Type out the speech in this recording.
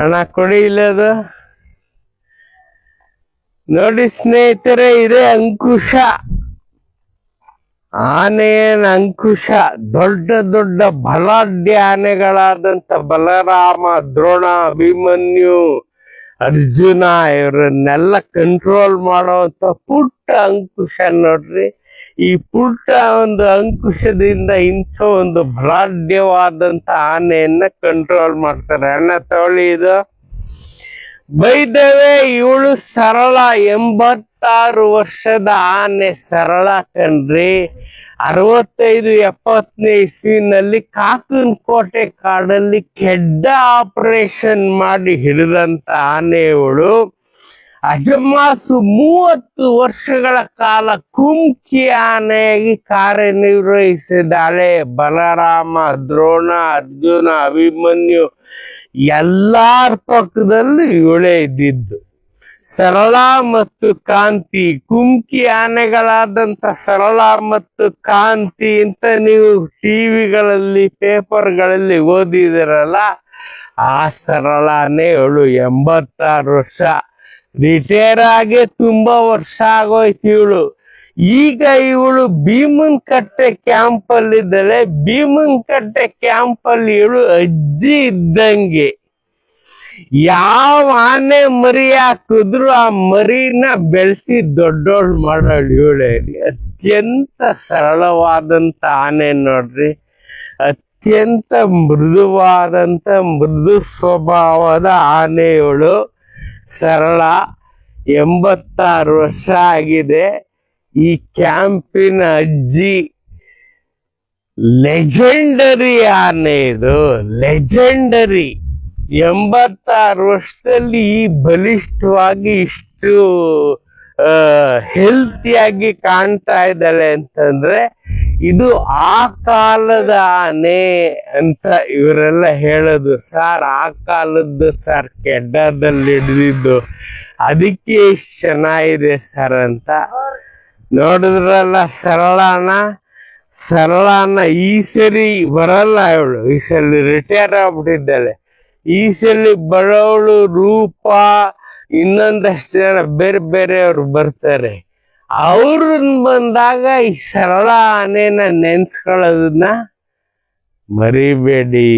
ಅಣ್ಣ ಕೊಡಿ ಇಲ್ಲದು. ನೋಡಿ ಸ್ನೇಹಿತರೆ, ಇದೇ ಅಂಕುಶ. ಆನೆಯನ ಅಂಕುಶ. ದೊಡ್ಡ ದೊಡ್ಡ ಬಲಾಢ್ಯ ಆನೆಗಳಾದಂತ ಬಲರಾಮ, ದ್ರೋಣ, ಅಭಿಮನ್ಯು, ಅರ್ಜುನ ಇವರನ್ನೆಲ್ಲ ಕಂಟ್ರೋಲ್ ಮಾಡುವಂತ ಪುಟ್ಟ ಅಂಕುಶ ನೋಡ್ರಿ. ಈ ಪುಟ್ಟ ಒಂದು ಅಂಕುಶದಿಂದ ಇಂಥ ಒಂದು ಬಲಾಢ್ಯವಾದಂತ ಆನೆಯನ್ನ ಕಂಟ್ರೋಲ್ ಮಾಡ್ತಾರೆ. ಅಣ್ಣ ತಗೊಳ್ಳಿ ಇದು. ಬೈದವೇ ಇವಳು ಸರಳ, 86 ವರ್ಷದ ಆನೆ ಸರಳ ಕಣ್ರಿ. 65-70ನೇ ಇಸ್ವಿನಲ್ಲಿ ಕಾಕನಕೋಟೆ ಕಾಡಲ್ಲಿ ಕೆಡ್ಡ ಆಪರೇಷನ್ ಮಾಡಿ ಹಿಡಿದಂತ ಆನೆ ಇವಳು. ಅಜಮಾಸು 30 ವರ್ಷಗಳ ಕಾಲ ಕುಮ್ಕಿ ಆನೆಯಾಗಿ ಕಾರ್ಯನಿರ್ವಹಿಸಿದಾಳೆ. ಬಲರಾಮ, ದ್ರೋಣ, ಅರ್ಜುನ, ಅಭಿಮನ್ಯು ಎಲ್ಲಾರ ಪಕ್ಕದಲ್ಲಿ ಇವಳೇ ಇದ್ದಿದ್ದು. ಸರಳ ಮತ್ತು ಕಾಂತಿ, ಕುಮ್ಕಿ ಆನೆಗಳಾದಂತ ಸರಳ ಮತ್ತು ಕಾಂತಿ ಅಂತ ನೀವು ಟಿವಿಗಳಲ್ಲಿ, ಪೇಪರ್ಗಳಲ್ಲಿ ಓದಿದಿರಲ್ಲ, ಆ ಸರಳಾನೇ ಇವಳು. 86 ವರ್ಷ. ರಿಟೈರ್ ಆಗಿ ತುಂಬಾ ವರ್ಷ ಆಗೋಯ್ತು ಇವಳು. ಈಗ ಇವಳು ಭೀಮನಕಟ್ಟೆ ಕ್ಯಾಂಪ್ ಅಲ್ಲಿ ಇದ್ದಾಳೆ. ಭೀಮನಕಟ್ಟೆ ಕ್ಯಾಂಪ್ ಅಲ್ಲಿ ಇವಳು ಅಜ್ಜಿ ಇದ್ದಂಗೆ. ಯಾವ ಆನೆ ಮರಿ ಹಾಕಿದ್ರು ಆ ಮರಿನ ಬೆಳೆಸಿ ದೊಡ್ಡೋಳು ಮಾಡೋಳು ಇವಳೆ. ಅತ್ಯಂತ ಸರಳವಾದಂತ ಆನೆ ನೋಡ್ರಿ. ಅತ್ಯಂತ ಮೃದುವಾದಂತ ಮೃದು ಸ್ವಭಾವದ ಆನೆ ಇವಳು. ಸರಳ. 86 ವರ್ಷ ಆಗಿದೆ. ಈ ಕ್ಯಾಂಪಿನ ಅಜ್ಜಿ. ಲೆಜೆಂಡರಿ ಆನೆ ಇದು, ಲೆಜೆಂಡರಿ. 86 ವರ್ಷದಲ್ಲಿ ಈ ಬಲಿಷ್ಠವಾಗಿ ಇಷ್ಟು ಹೆಲ್ತಿಯಾಗಿ ಕಾಣ್ತಾ ಇದ್ದಾಳೆ ಅಂತಂದ್ರೆ ಇದು ಆ ಕಾಲದ ಆನೆ ಅಂತ ಇವರೆಲ್ಲ ಹೇಳೋದು. ಸರ್ ಆ ಕಾಲದ್ದು ಸರ್, ಕೆಡ್ಡದಲ್ಲಿ ಹಿಡಿದಿದ್ದು, ಅದಕ್ಕೆ ಇಷ್ಟು ಚೆನ್ನಾಗಿದೆ ಸರ್ ಅಂತ. ನೋಡಿದ್ರಲ್ಲ ಸರಳಾನ. ಸರಳಾನ ಈ ಸರಿ ಬರಲ್ಲ ಇವಳು. ಈ ಸಲ ರಿಟೈರ್ ಆಗ್ಬಿಟ್ಟಿದ್ದಾಳೆ. ಈ ಸಲ ಬರೋವಳು ರೂಪ, ಇನ್ನೊಂದಷ್ಟು ಜನ ಬೇರೆ ಬೇರೆಯವ್ರು ಬರ್ತಾರೆ. ಅವ್ರನ್ನ ಬಂದಾಗ ಈ ಸರಳ ಆನೆನ ನೆನ್ಸ್ಕೊಳ್ಳೋದನ್ನ ಮರಿಬೇಡಿ.